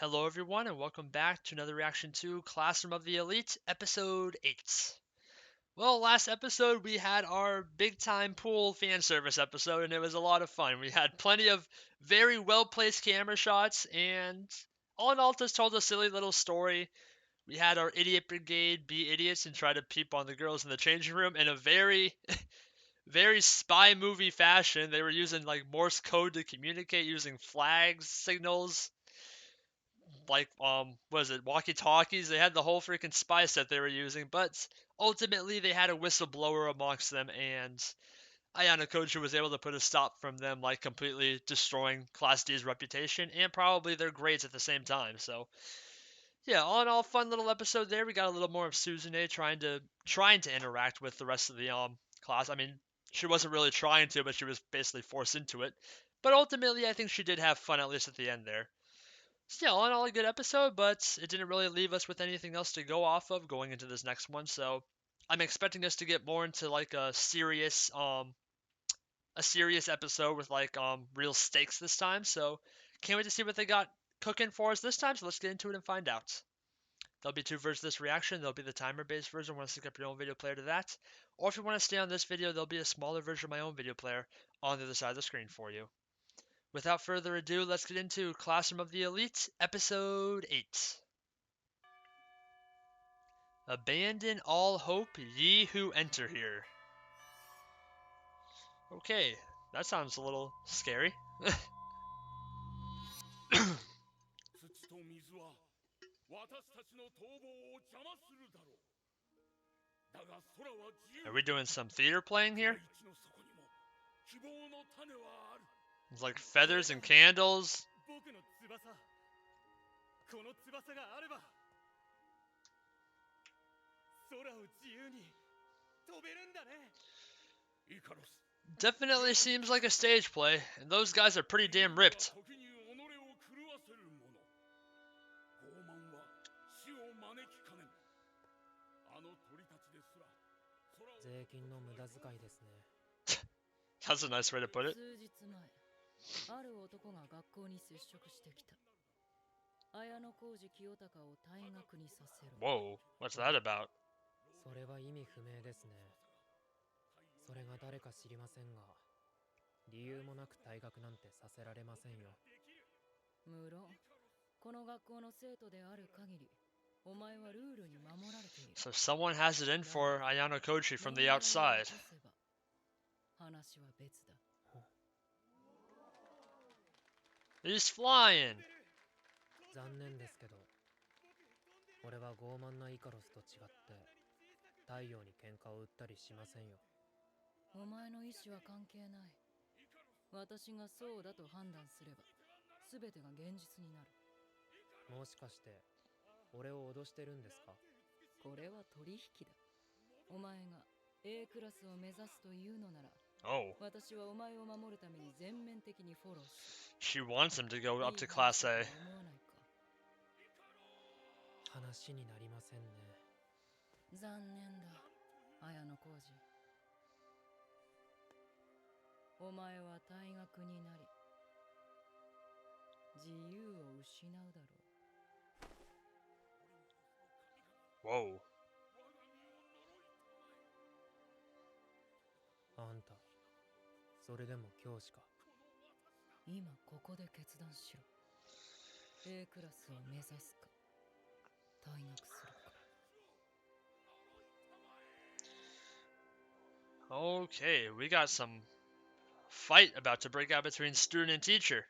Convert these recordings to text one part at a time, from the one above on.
Hello, everyone, and welcome back to another reaction to Classroom of the Elite, Episode 8. Well, last episode we had our big time pool fan service episode, and it was a lot of fun. We had plenty of very well placed camera shots, and all in all, just told a silly little story. We had our idiot brigade be idiots and try to peep on the girls in the changing room in a very, very spy movie fashion. They were using like Morse code to communicate using flags, signals, like what is it, walkie talkies. They had the whole freaking spy set they were using, but ultimately they had a whistleblower amongst them, and Ayana Koju was able to put a stop from them, like completely destroying Class D's reputation and probably their grades at the same time. So yeah, all in all, fun little episode there. We got a little more of Suzune trying to interact with the rest of the class. I mean, she wasn't really trying to, but she was basically forced into it. But ultimately, I think she did have fun, at least at the end there. Still, all in all, a good episode, but it didn't really leave us with anything else to go off of going into this next one. So I'm expecting us to get more into like a serious episode with like real stakes this time. So can't wait to see what they got cooking for us this time. So let's get into it and find out. There'll be two versions of this reaction. There'll be the timer-based version. Want to sync up your own video player to that, or if you want to stay on this video, there'll be a smaller version of my own video player on the other side of the screen for you. Without further ado, let's get into Classroom of the Elite, Episode 8. Abandon all hope, ye who enter here. Okay, that sounds a little scary. 土と水は私たちの逃亡を邪魔するだろう。だが空は自由。 Are we doing some theater playing here? 大地の底にも希望の種はある。 It's like feathers and candles. 僕の翼。この翼があれば空を自由に飛べるんだね。イカロス。 Definitely seems like a stage play, and those guys are pretty damn ripped. 時に己を狂わせるもの。傲慢は死を招きかねん。あの鳥たちですら空を。税金の無駄遣いですね。 That's a nice way to put it. 数日前、ある男が学校に接触してきた。綾小路清隆を退学にさせろ。 Whoa, what's that about? それは意味不明ですね。それが誰か知りませんが、理由もなく退学なんてさせられませんよ。無論、この学校の生徒である限り、お前はルールに守られている。 So someone has it in for Ayano Kochi from the outside. 話は別だ。 He's flying. 残念ですけど、俺は傲慢なイカロスと違って太陽に喧嘩を売ったりしませんよ。お前の意志は関係ない。私がそうだと判断すれば、すべてが現実になる。もしかして俺を脅してるんですか？これは取引だ。お前が A クラスを目指すというのなら、 Oh, 私はお前を守るために全面的にフォローする。 she wants him to go up to Class A. 思わないか。話になりませんね。残念だ、綾小路。お前は退学になり、自由を失うだろう。 Whoa. あんた、それでも教師か？今ここで決断しろ。A クラスを目指すか、退学するか。 Okay, we got some fight about to break out between student and teacher.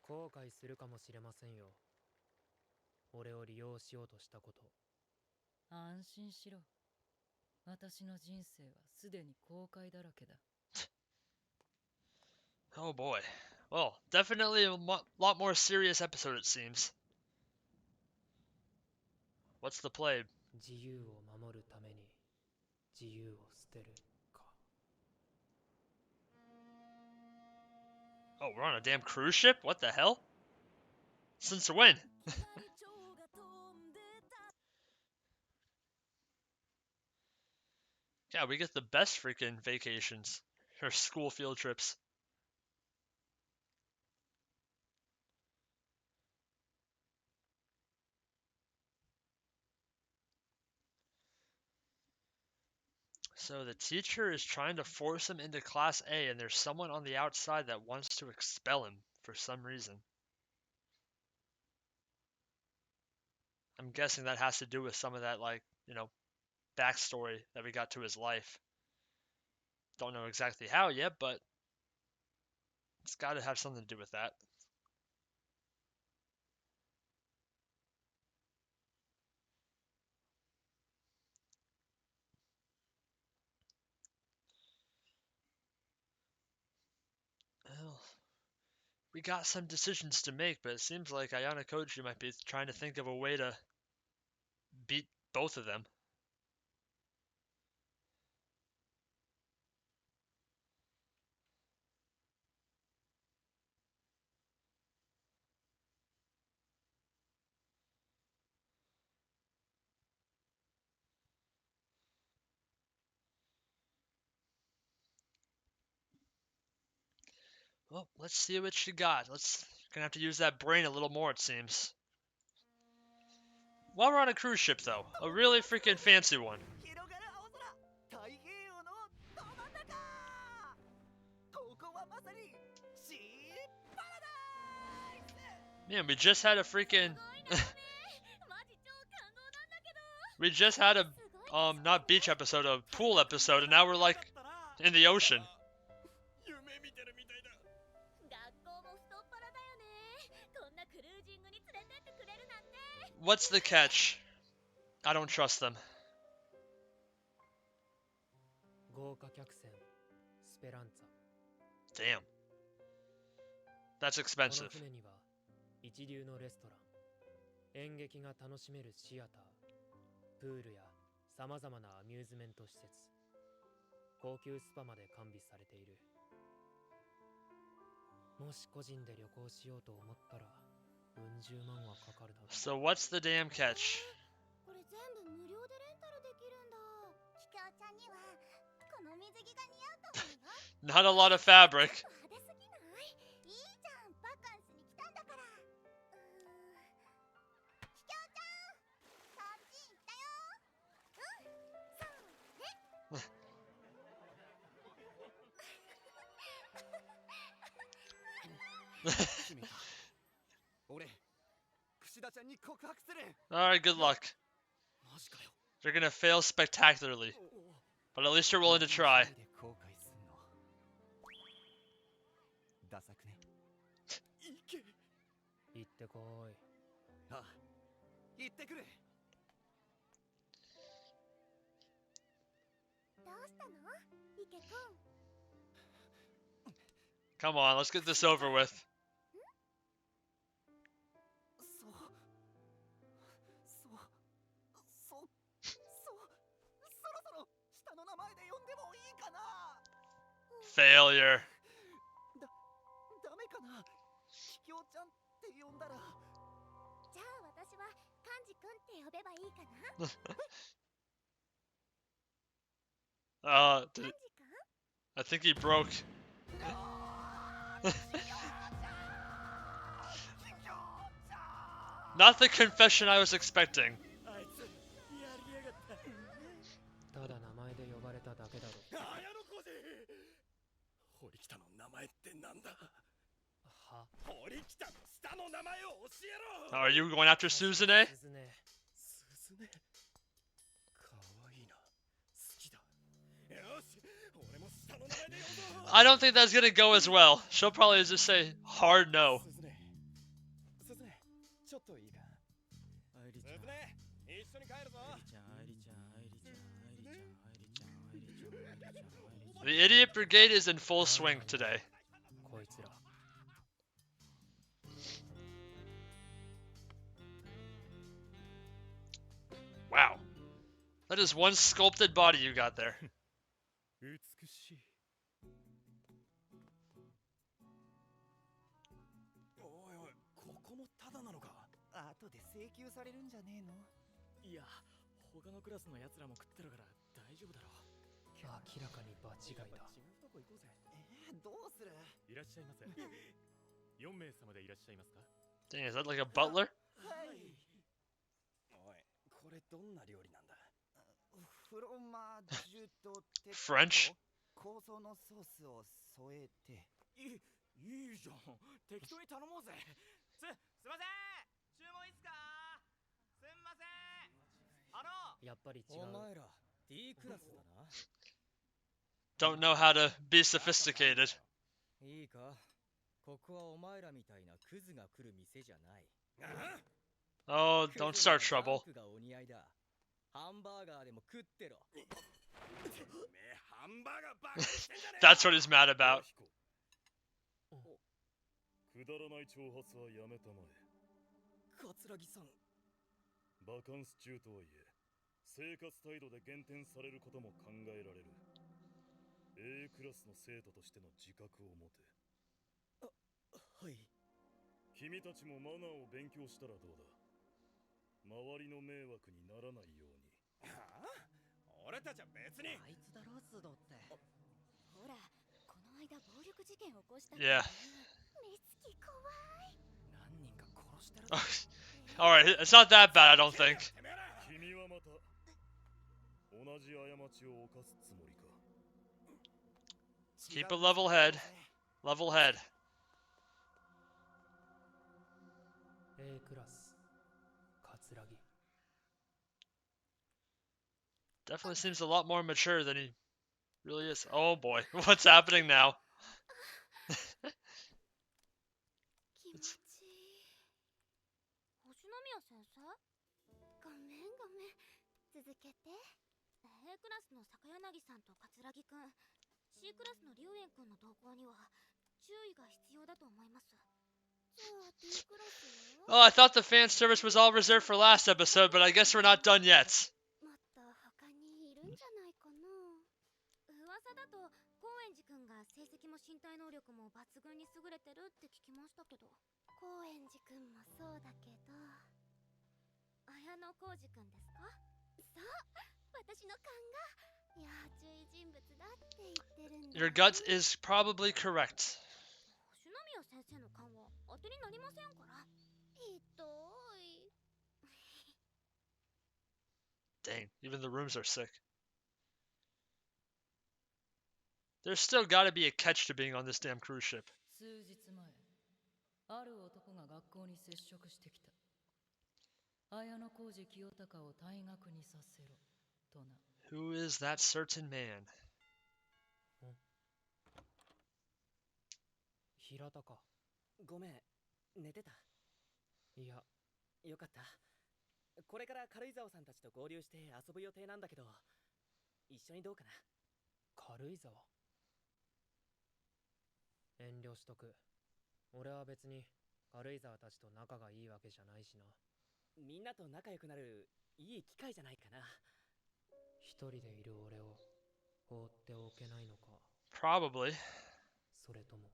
後悔するかもしれませんよ。俺を利用しようとしたこと。安心しろ。私の人生はすでに後悔だらけだ。 Oh boy. Well, definitely a lot more serious episode it seems. What's the play? 自由を守るために自由を捨てるか。 Oh, we're on a damn cruise ship? What the hell? Since when? Yeah, we get the best freaking vacations. Or school field trips. So the teacher is trying to force him into Class A, and there's someone on the outside that wants to expel him for some reason. I'm guessing that has to do with some of that, like, backstory that we got to his life. Don't know exactly how yet, but it's got to have something to do with that. Well, we got some decisions to make, but it seems like Ayana Koji might be trying to think of a way to beat both of them. Well, let's see what she got. Gonna have to use that brain a little more, it seems. While we're on a cruise ship, though, a really freaking fancy one. Man, we just had a freaking we just had a not beach episode, a pool episode, and now we're like in the ocean. What's the catch? I don't trust them. 豪華客船スペランツァ Damn. That's この expensive. 船には一流のレストラン演劇が楽しめるシアタープールやさまざまなアミューズメント施設高級スパまで完備されているもし個人で旅行しようと思ったらうん十万はかかるだろう So what's the damn catch? これ全部無料でレンタルできるんだ。キキョウちゃんにはこの水着が似合うと思うよ。 Not a lot of fabric. 派手すぎない？いいじゃん、バカンスに来たんだから。キキョウちゃん、そっち行ったよ。そうね。決めた。俺、串田ちゃんに告白する。 Alright, good luck. マジかよ。 You're gonna fail spectacularly, but at least you're willing to try. 後悔すんの。ダサくね。行け。行ってこいああ、行ってくる。どうしたの？イケくん。 Come on, let's get this over with. そろそろ下の名前で呼んでもいいかな。 Failure. ダメかな。キキョウちゃんって呼んだら。じゃあ私はカンジくんって呼べばいいかな。 カンジくん？ I think he broke. Not the confession I was expecting. あいつやりやがった。ただ名前で呼ばれただけだろ綾小路。堀北の名前ってなんだ。は堀北の下の名前を教えろ。 Are you going after Suzune? 鈴音すずね。かわいいな。好きだ。よし、俺も下の名前で呼ぼう。 I don't think that's gonna go as well. She'll probably just say hard no. すずね。すずね、ちょっといいか。愛理ちゃんすずね、一緒に帰るぞ。愛理ちゃん愛理ちゃん愛理ちゃん愛理ちゃん愛理ちゃん愛理ちゃん愛理ちゃん愛理ちゃん The idiot brigade is in full swing today. こいつら Wow. That is one sculpted body you got there. 美しい。おいおい、ここもタダなのか。後で請求されるんじゃねえの。いや、他のクラスの奴らも食ってるから大丈夫だろう。明らかに場違いだ違うとこ行こうぜ。どうする？いらっしゃいませ。4名様でいらっしゃいますか？ Dang, is that like a butler? はい。おい、これどんな料理なんだ？フフロマージュとテッ French? 構想のソースを添えて。いいじゃん。適当に頼もうぜ。すいません、注文いいっすか。すんません。やっぱり違う。お前ら D クラスだな。 Don't know how to be sophisticated. いいか、ここはお前らみたいなクズが来る店じゃない。 Oh, ク don't ズな start らジャン trouble. クがお似合いだ。ハンバーガーでも食ってろ。てめえハンバーガーバカにしてんじゃねえ。 That's what he's mad about. くだらない挑発はやめたまえ。桂木さん、バカンス中とはいえ、生活態度で減点されることも考えられる。A クラスの生徒としての自覚を持て。はい。君たちもマナーを勉強したらどうだ。周りの迷惑にならないように。はあ？俺たちは別に。あいつだろ、スドって。ほら、この間暴力事件起こした Yeah. 目つき怖い。何人か殺してる。 Alright, it's not that bad, I don't think. 君はまた同じ過ちを犯すつもりか。 Keep a level head. Level head. A クラス桂木。 Definitely seems a lot more mature than he really is. Oh boy, what's happening now? 気持ちいい。星宮先生？ごめんごめん。続けて。A クラスの坂柳さんと桂木くん、C クラスの龍炎くんの動向には注意が必要だと思います。じゃあ D クラスは？ Oh, I thought the fan service was all reserved for last episode, but I guess we're not done yet. もっと他にいるんじゃないかな。噂だと高円寺くんが成績も身体能力も抜群に優れてるって聞きましたけど。高円寺くんもそうだけど、綾野浩二くんですか？そう、私の勘が要注意人物だって言ってるんだ。 Your gut is probably correct. 星宮先生の勘は当てになりませんから。ひどい。 Dang, even the rooms are sick. There's still gotta be a catch to being on this damn cruise ship. 数日前、ある男が学校に接触してきた。綾野浩二清隆を退学にさせろとな。 Who is that certain man? 平田か。ごめん、寝てた。いや、よかった。これから軽井沢さんたちと合流して遊ぶ予定なんだけど、一緒にどうかな。軽井沢。遠慮しとく。俺は別に軽井沢たちと仲がいいわけじゃないしな。みんなと仲良くなるいい機会じゃないかな。一人でいる俺を放っておけないのか。 Probably. それとも。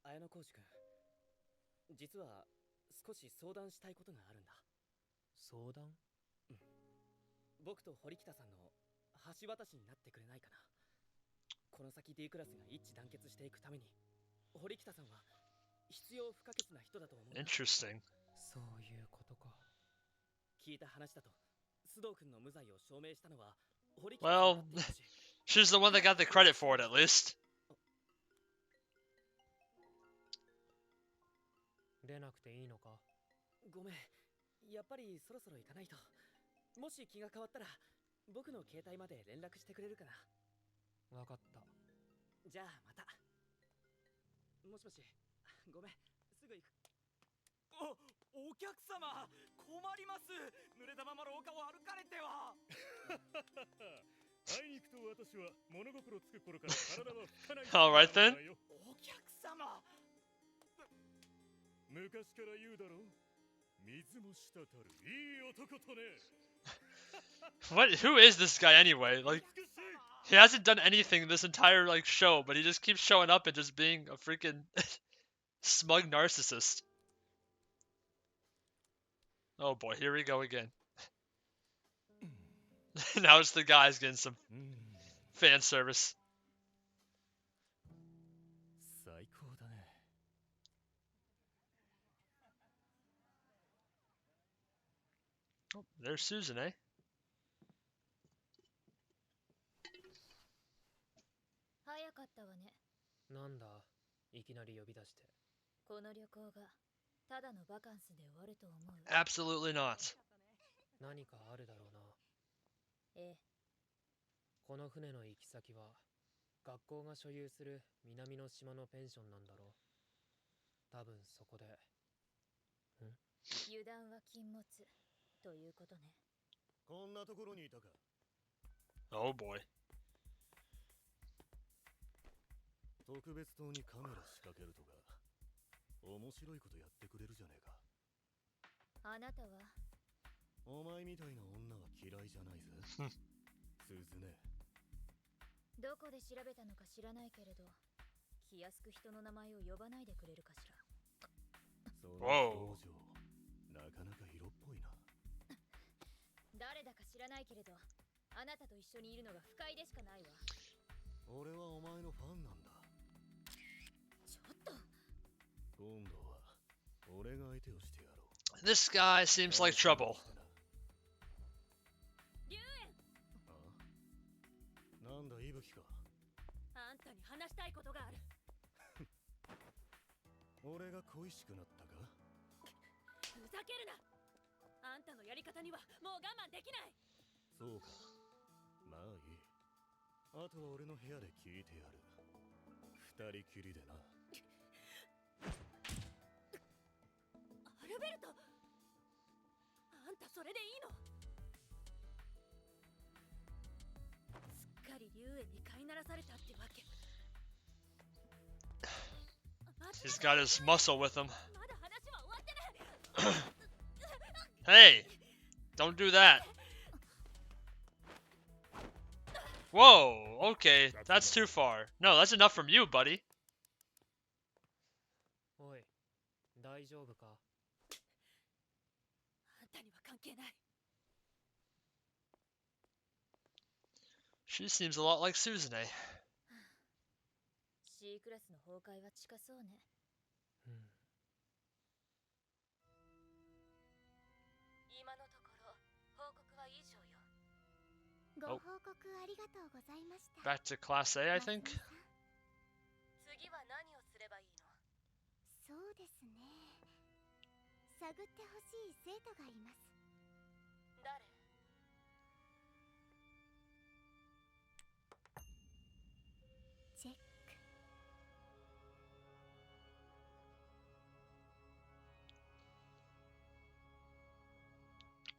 綾野浩二くん、実は少し相談したいことがあるんだ。相談？僕と堀北さんの橋渡しになってくれないかな。この先 D クラスが一致団結していくために、堀北さんは必要不可欠な人だと思う。 Interesting. そういうことか。聞いた話だと、須藤くんの無罪を証明したのは堀北さんだ Well, って言うし。 she's the one that got the credit for it, at least. 出なくていいのか？ごめん、やっぱりそろそろ行かないと。もし気が変わったら僕の携帯まで連絡してくれるかな。わかった。じゃあまた。もしもし、ごめん、すぐ行く。お客様、困ります。濡れたまま廊下を歩かれては。あいにくと私は物心つく頃から体は拭かない。 Alright then. お客様、昔から言うだろう。水も滴るいい男とね。 What? Who is this guy anyway? Like, he hasn't done anything this entire like show, but he just keeps showing up and just being a freaking smug narcissist. Oh boy, here we go again. Now it's the guys getting some fan service. 最高だね。Oh, there's Susan, eh? 早かったわね。なんだ、いきなり呼び出して。この旅行がただのバカンスで終わると思う。 Absolutely not. 何かあるだろうな。ええ、この船の行き先は学校が所有する南の島のペンションなんだろう。多分そこで。油断は禁物ということね。こんなところにいたか。 Oh boy. 特別棟にカメラ仕掛けるとか面白いことやってくれるじゃねえか。あなたはお前みたいな女は嫌いじゃないぜ。鈴ね。どこで調べたのか知らないけれど、気安く人の名前を呼ばないでくれるかしら。その表情なかなか色っぽいな。誰だか知らないけれど、あなたと一緒にいるのが不快でしかないわ。俺はお前のファンなんだ。ちょっと。今度は俺が相手をしてやろう。 This guy seems like trouble. 龍炎、あ？なんだ伊吹か。あんたに話したいことがある。俺が恋しくなったか？ふざけるな。あんたのやり方にはもう我慢できない。そうか。まあいい。あとは俺の部屋で聞いてやる。二人きりでな。アルベルト、あんたそれでいいの？すっかり龍炎に飼いならされたってわけ。 He's got his muscle with him. まだ話は終わってない。 Hey, don't do that. Whoa, okay, that's too far. No, that's enough from you, buddy. おい、大丈夫か？あんたには関係ない。 She seems a lot like Susan, eh? C クラスの崩壊は近そうね。うん。今のところ報告は以上よ。ご報告ありがとうございました。 Back to Class A, I think. 次は何をすればいいの？そうですね。探ってほしい生徒がいます。誰？ チェック。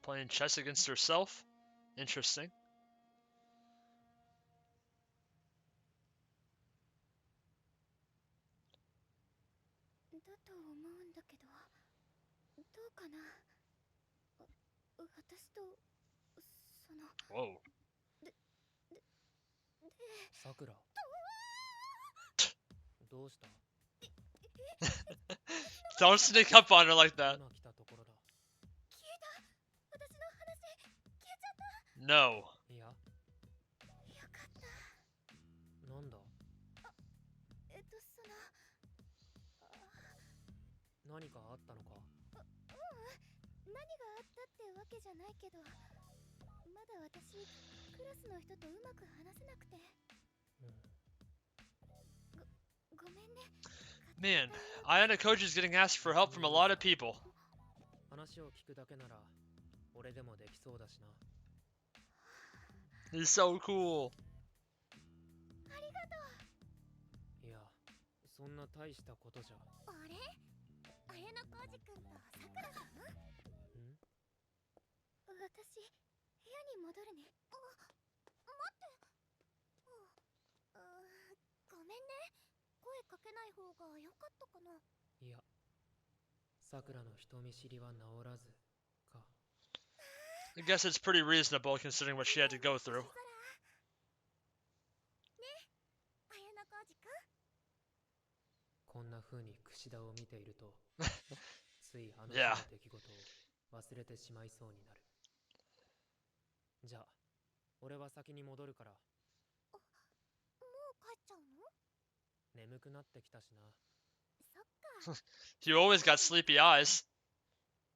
Playing chess against herself? Interesting. だと思うんだけど、どうかな。私とその Whoa. さくら。どうした？ Don't sneak up on her like that. 今来たところだ。消えた。私の話消えちゃった。 No. いや、よかった。なんだ？その何かあったのか？何があったってわけじゃないけど、まだ私クラスの人とうまく話せなくて。ごめんね。 Man, Ayana Koji is getting asked for help from a lot of people. 話を聞くだけなら俺でもできそうだしな。 He's so cool. ありがとう。いや、そんな大したことじゃ。あれ？綾野浩二君とさくらさん？私部屋に戻るね。待って。ごめんね。声かけない方が良かったかな。いや、さくらの人見知りは治らずか。 I guess it's pretty reasonable considering what she had to go through. ね、綾野浩二君。こんな風に櫛田を見ているとついあの日 Yeah. の出来事を忘れてしまいそうになる。じゃあ俺は先に戻るから。もう帰っちゃうの？眠くなってきたしな。そっか。 You always got sleepy eyes.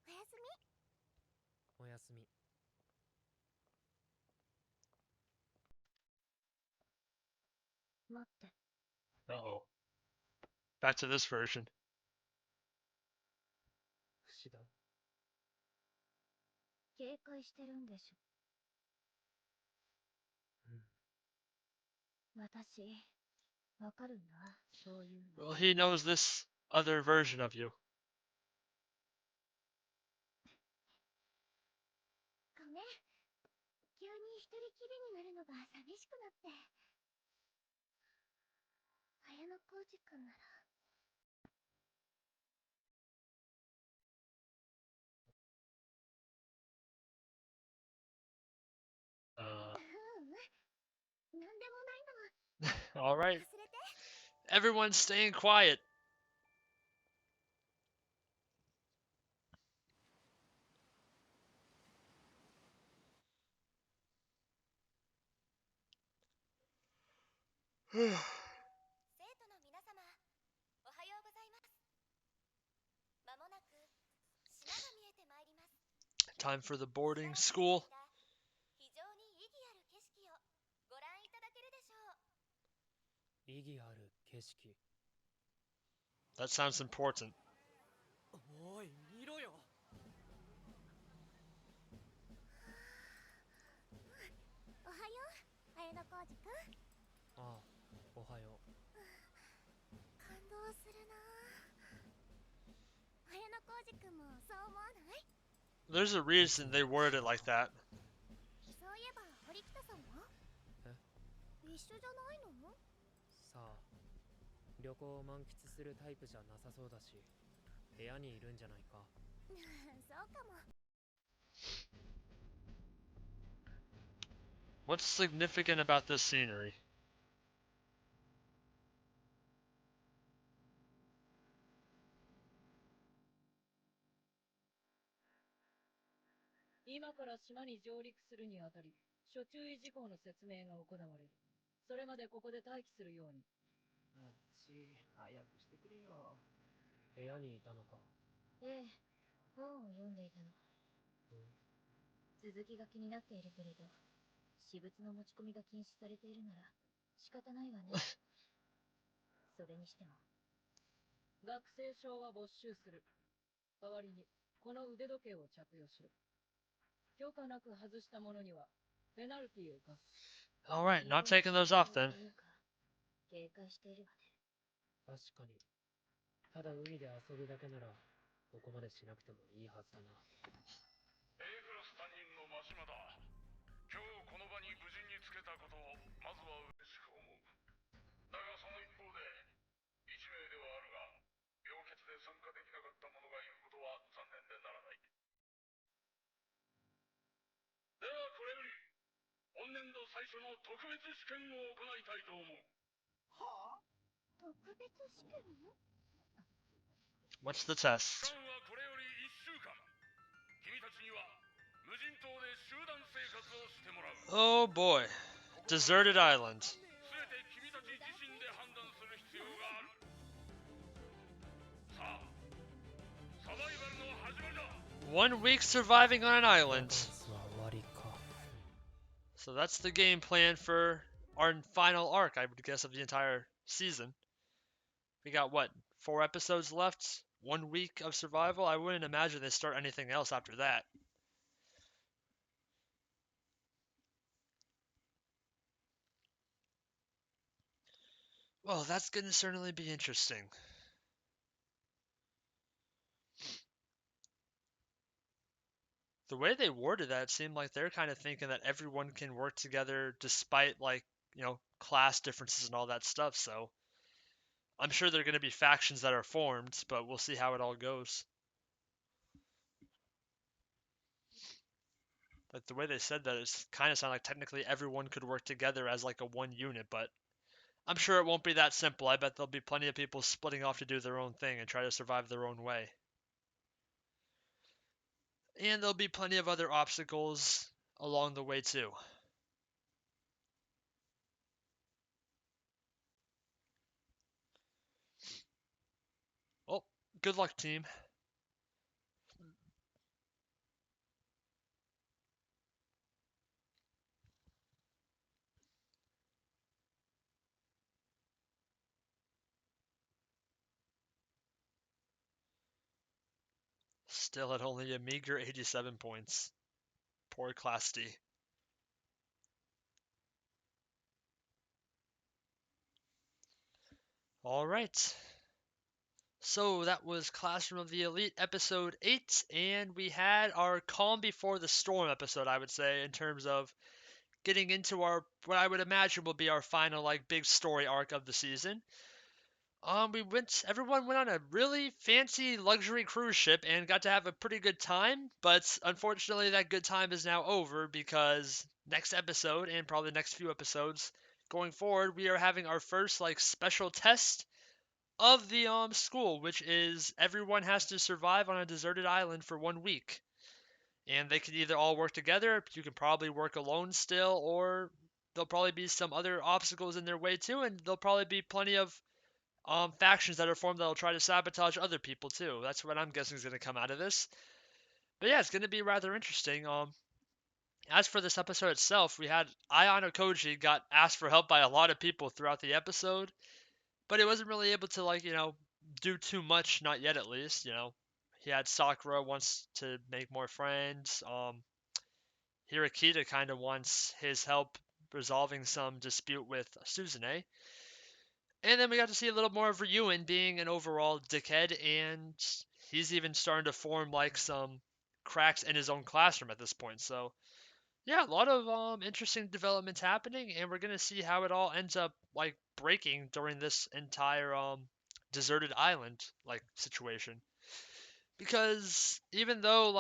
おやすみ。おやすみ。 待って。 Uh-oh. Back to this version. 不死だ。警戒してるんでしょ。うん。私、わかるんだ。そういうの。 Well, he knows this other version of you. ごめん。急に一人きりになるのが寂しくなって。綾小路くんなら。Uh, ううん。なんでもないの。 all right. 忘れて。 Everyone's staying quiet. 生徒の皆様、おはようございます。まもなく島が見えてまいります。 Time for the boarding school. 非常に意義ある景色をご覧いただけるでしょう。意義ある景色。 That sounds important. おい見ろよ。おはよう、綾小路くん。ああ、おはよう。感動するな。綾小路くんもそう思わない？ There's a reason they worded it like that. そういえば堀北さんは？え？一緒じゃないの？さあ、旅行を満喫するタイプじゃなさそうだし、部屋にいるんじゃないか。そうかも。 What's significant about this scenery? 今から島に上陸するにあたり、諸注意事項の説明が行われる。それまでここで待機するように。あっち、早くしてくれよ。部屋にいたのか。ええ、本を読んでいたの。続きが気になっているけれど、私物の持ち込みが禁止されているなら仕方ないわね。それにしても。学生証は没収する。代わりに、この腕時計を着用しろ。許可なく外した者には、ペナルティを課す。 Alright, not taking those off then. 警戒しているわね。確かに。ただ海で遊ぶだけなら、ここまでしなくてもいいはずだな。A クラス担任の真島だ。今日この場に無事につけたことをまずは嬉しく思う。だがその一方で、1名ではあるが、病欠で参加できなかった者がいることは残念でならない。ではこれより、本年度最初の特別試験を行いたいと思う。はあ？特別試験？ What's the 期 test? 間はこれより1週間。君たちには無人島で集団生活をしてもらう。 Oh boy. Deserted island. すべて君たち自身で判断する必要がある。さあ、サバイバルの始まりだ。 1 week surviving on an バ island. カンスは終わりか。 So that's the game plan for our final arc, I would guess, of the entire season. We got what, 4 episodes left? 1 week of survival? I wouldn't imagine they start anything else after that. Well, that's going to certainly be interesting. The way they worded that, it seemed like they're kind of thinking that everyone can work together despite, like, class differences and all that stuff, so I'm sure there are going to be factions that are formed, but we'll see how it all goes. Like, the way they said that, it kind of sounded like technically everyone could work together as, like, a one unit, but I'm sure it won't be that simple. I bet there'll be plenty of people splitting off to do their own thing and try to survive their own way. And there'll be plenty of other obstacles along the way, too. Well, good luck, team. Still at only a meager 87 points. Poor Class D. All right. So that was Classroom of the Elite episode 8, and we had our Calm Before the Storm episode, I would say, in terms of getting into our what I would imagine will be our final like big story arc of the season. Everyone went on a really fancy luxury cruise ship and got to have a pretty good time, but unfortunately that good time is now over because next episode and probably the next few episodes going forward, we are having our first like special test of the school, which is everyone has to survive on a deserted island for 1 week. And they can either all work together, you can probably work alone still, or there'll probably be some other obstacles in their way too, and there'll probably be plenty of factions that are formed that'll try to sabotage other people too. That's what I'm guessing is going to come out of this. But yeah, it's going to be rather interesting. As for this episode itself, we had Ayano Koji got asked for help by a lot of people throughout the episode, but he wasn't really able to do too much, not yet at least. He had Sakura wants to make more friends. Hirakita kind of wants his help resolving some dispute with Suzune. And then we got to see a little more of Ryuen being an overall dickhead, and he's even starting to form like some cracks in his own classroom at this point. So yeah, a lot of interesting developments happening, and we're gonna see how it all ends up like breaking during this entire deserted island like situation. Because even though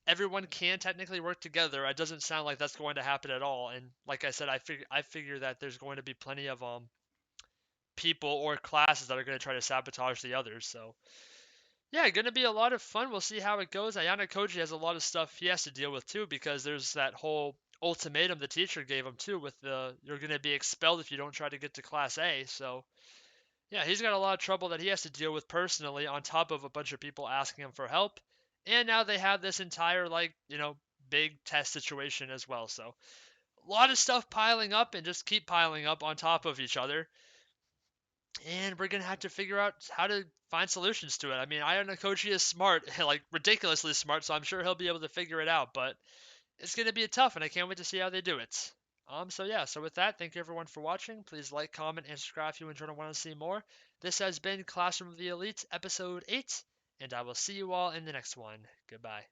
everyone can technically work together, it doesn't sound like that's going to happen at all. And like I said, I figure that there's going to be plenty of people or classes that are going to try to sabotage the others. So yeah, going to be a lot of fun. We'll see how it goes. Ayana Koji has a lot of stuff he has to deal with too, because there's that whole ultimatum the teacher gave him too, with the you're going to be expelled if you don't try to get to Class A. So yeah, he's got a lot of trouble that he has to deal with personally, on top of a bunch of people asking him for help. And now they have this entire big test situation as well. So a lot of stuff piling up and just keep piling up on top of each other, and we're gonna have to figure out how to find solutions to it. I mean, Ayano Koji is smart, like ridiculously smart, so I'm sure he'll be able to figure it out. But it's gonna be tough, and I can't wait to see how they do it. So yeah, so with that, thank you everyone for watching. Please like, comment, and subscribe if you enjoyed and want to see more. This has been Classroom of the Elite, episode 8, and I will see you all in the next one. Goodbye.